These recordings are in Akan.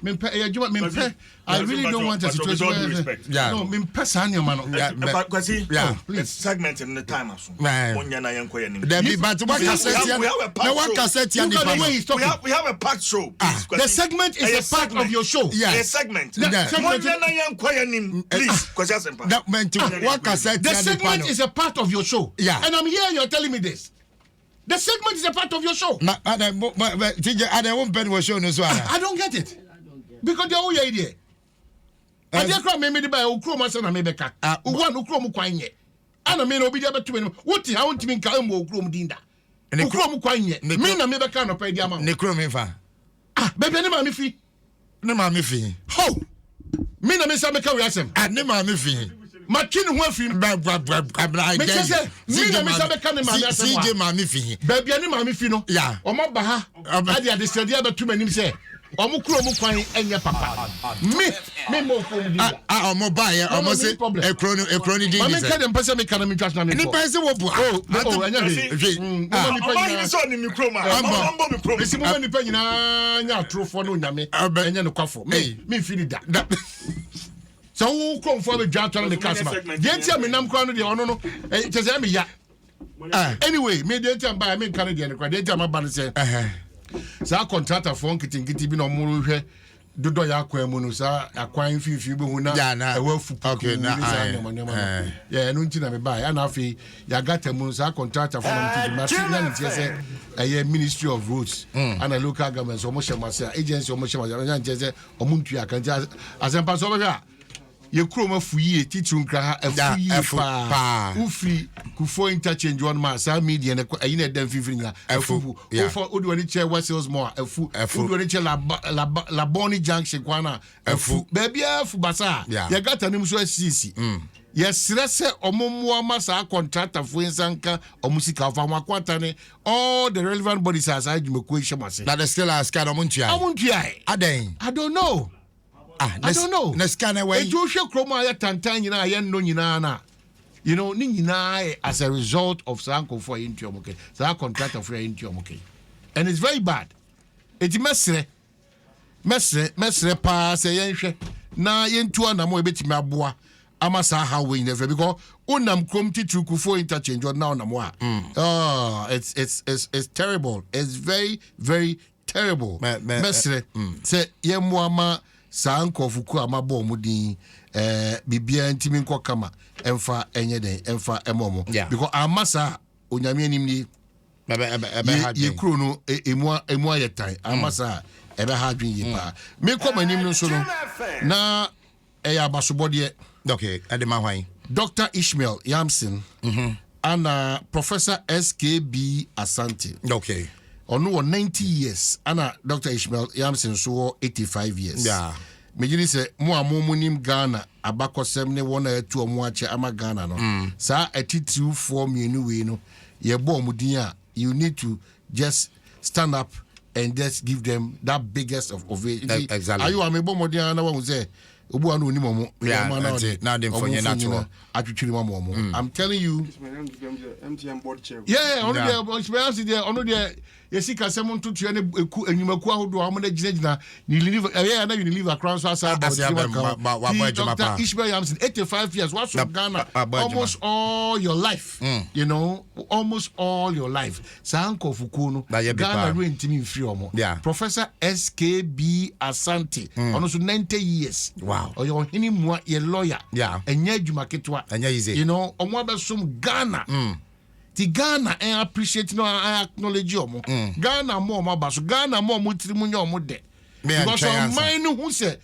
I really don't want a situation where no, Mimpesania man. Yeah, please. Segment in the time. We have a packed show. The segment is a part of your show. Yeah, a segment. The segment is a part of your show. Yeah, and I'm here. You're telling me this. The segment is a part of your show. I don't get it. Because they're all your idea. I just can't make me buy Ukroma and America. One Ukrom Quine. And I may not be able to. What I want to mean Kalmo Ukrom Dinda. And Ukrom Quine. Mean America no pay the amount. Necromifa. Baby, Mammy fee. No, Mammy fee. Ho! Mina Miss America, and no Mammy fee. Machin Waffy, CJ Mammy fee. Baby, any Mammy Fino. Yeah. Or my Baha. I did the other two men say. Omukromu and your papa. Me more mobile, almost a crony. I'm making person economy trust. I'm in person. So who come for the job to the customer? Don't tell me I'm calling the honor. Just me, yeah. Anyway, me don't tell me I'm Canadian. Don't tell my band say. Sa contractor for nkiti bi no mo hwe dodo ya akwa mu no sa akwan fifi be hu na e wa fu okay na yeah no nti na me buy na afi ya gata mu sa contractor for nkiti ma na nti say a ministry of roads and a local government so mo shema agency mo shema ya nti say o mu ntua kan ti asempa so be ha ye kroma fuyi titun kra afuyi pa ufi kufo interchange one man sa media na ayi na dan fifiri nya afu for odwani che Wessels more afu odwani che la Boni junction kwana afu baby afu basa ye gata nim so asisi ye stress omommo ma sa contractor fo insanka omusika ofa makwata ne all the relevant bodies as I do make shemase that is still ask omuntua aden I don't know. I don't know. Na scan away. You should chroma ya tantan nyina ya no nyina na. You know, ni nyina as a result of sanko for into okay. Sa contractor for into okay. And it's very bad. It mesre pa se yenhwe na yentu na mo ebetimi aboa amasa how we never because unam krom titruku for interchange now na mo oh it's terrible. It's very very terrible. Mesre se yemuama Sankofuku amabo mudin bibia ntimi nko kama emfa enye den emfa emomo because amasa onyame anim ni ye kuro no emu ayetan amasa ebe ha dwen yi pa me koma anim no so no na eya basobode okay adema hwan Dr. Ishmael Yamson and Professor SKB Asante okay Ono 90 years ana Dr. Ishmael Yamson so 85 years yeah mejini se mo amomunim Ghana abakosem ne wona etu omo ache ama Ghana no sa attitude for mienu we no ye bo omudin a you need to just stand up and just give them that biggest of it exactly ayo amebo modin na wa say obu anu oni momo now them for you natural atwitwiri momo I'm telling you MTN board chair yeah ono there experience there ono there yesika semon tutu ne enyumaku ahodo amo na ginagina ni live na you live across outside Dr. Ishmael Yamson 85 years what's from Ghana almost all your life you know almost all your life sanko fukuno Ghana rentimi free omo Professor SKB Asante almost 90 years wow oyo hini mua ye lawyer enya adwuma ketwa you know omo abesum Ghana the Ghana and appreciate no I acknowledge you Ghana more baso Ghana more mutirimu nya omo de because on mine who say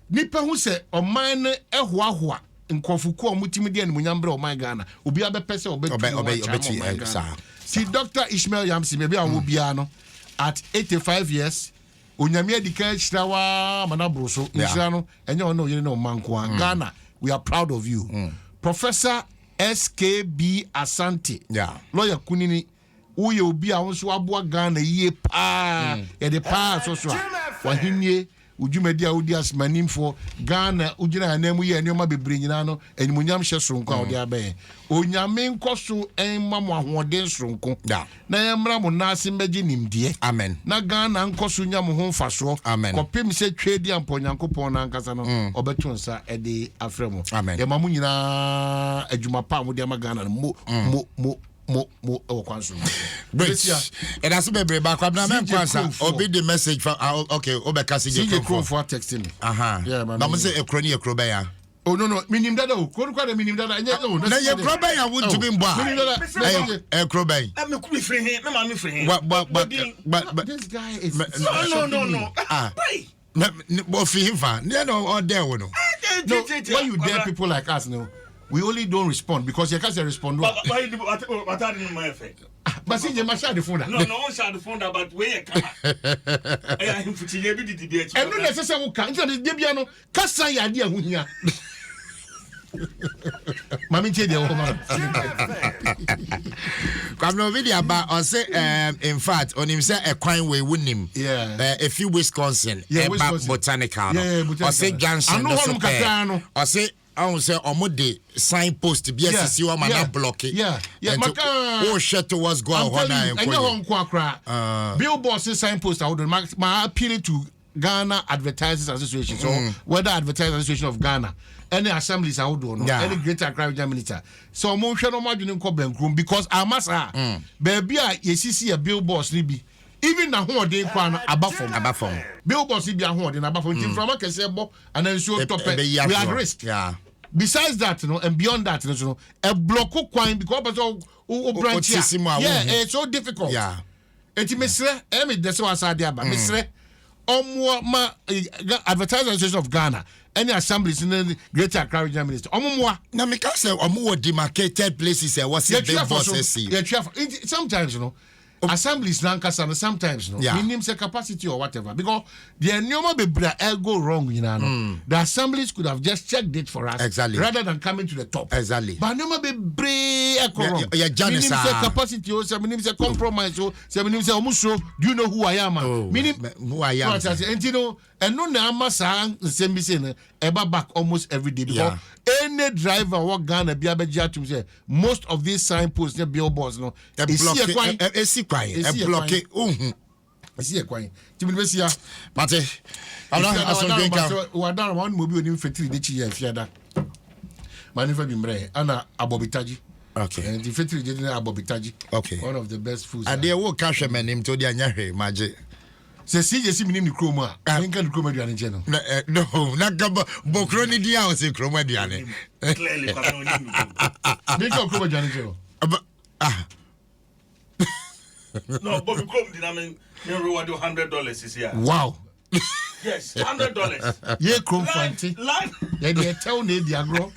nipa who say on mine ehwa nkofuku omutimi de ne munyambre o my Ghana obi abepese obeti see Dr. Ishmael Yamson maybe I will be no at 85 years onyame adika hirawa manabroso nhira no enye ono yire no manko Ghana we are proud of you Professor SKB Asante lawyer kunini uye obi a wonso aboa Ghana yie pa ye de pa so wa hinie ujumedi a udi asmanim for Ghana ujina anemu ye nyoma bebre nyina no animunyam hye sonko a odi aben onyame nkoso enmamo ahoden sonko na yemra mo na ase mbeji nimdie amen na Ghana nkoso nyam ho mfaso kopem se twedi amponyankopon na nkasa no obetonsa ede afremo yemamu nyina adwuma pa mo de ma Ghana mo okwanso great and as be ba Kwabena men kwansa obi the message from okay obekasi je for texting me yeah man na say ekroni ekroba ya oh no minim dada o ko kwa minim dada anya no na ye ekroba ya won to be mbo ekroba me ku be free him me ma me free him but this guy is no but for him fa no or there no when you dare people like us no we only don't respond because you can't respond. But I didn't my effect. But see, you must share the phone. No, share the phone. But where you come? I am for you. Be the debate. And no necessary who can't. So the debiano. Kasa ya idea who here. Mami che dia woman. Kwabena video about or say in fact on him say a coin way winning. Yeah. A few Wisconsin. Botanical. Yeah, botanical. Or say Johnson. I know one kakano. Or say I will say omode signpost be SCC wa man block it. Yeah. Oh shit to what's going on and you hon kwa billboard signpost I would my appeal to Ghana Advertisers Association. So whether Advertisers Association of Ghana, any assemblies I would do, any greater Accra minister. So mo hwe no madwene ko bankrum because I must baby a yesisi a billboards ni bi even na ho den kwa no abafom billboards bi a ho den abafom tin from akese bo and then so top we at risk. Besides that, and beyond that, a block kwan because branch it's so difficult. Enti mesre dese wasade aba mesre ma Advertisers Association of Ghana any assemblies in the Greater Accra Regional Minister omwa na me ka say omo demarcated places e was big bosses sometimes assemblies nankasa sometimes minimum say capacity or whatever because the nyoma bebra go wrong the assemblies could have just checked it for us rather than coming to the top but nyoma bebre go wrong minimum say capacity or minimum say compromise or minimum say omuso do you know who I am minimum who I am and and no na amasa Nsem bi say no eba back almost every day because any driver what Ghana be abeja to say most of these signposts the billboards no esi block esi kwan timi be sia mate ana asongenka wadara one mobi oni fetiri de chi ya fiada manifa bi mre ana abobitaji okay and the fetiri de na abobitaji okay one of the best foods ade wo ka hwe manim to de anyahwe maje se si minim ni kromo a nka ni kromo aduane je no no na gaba bokro ni dia o se kromo aduane clearly Kwabena ni ka kromo aduane je no no but come did I mean you reward $100 is here wow yes $100 ye krom fanti ye dey tell na di agro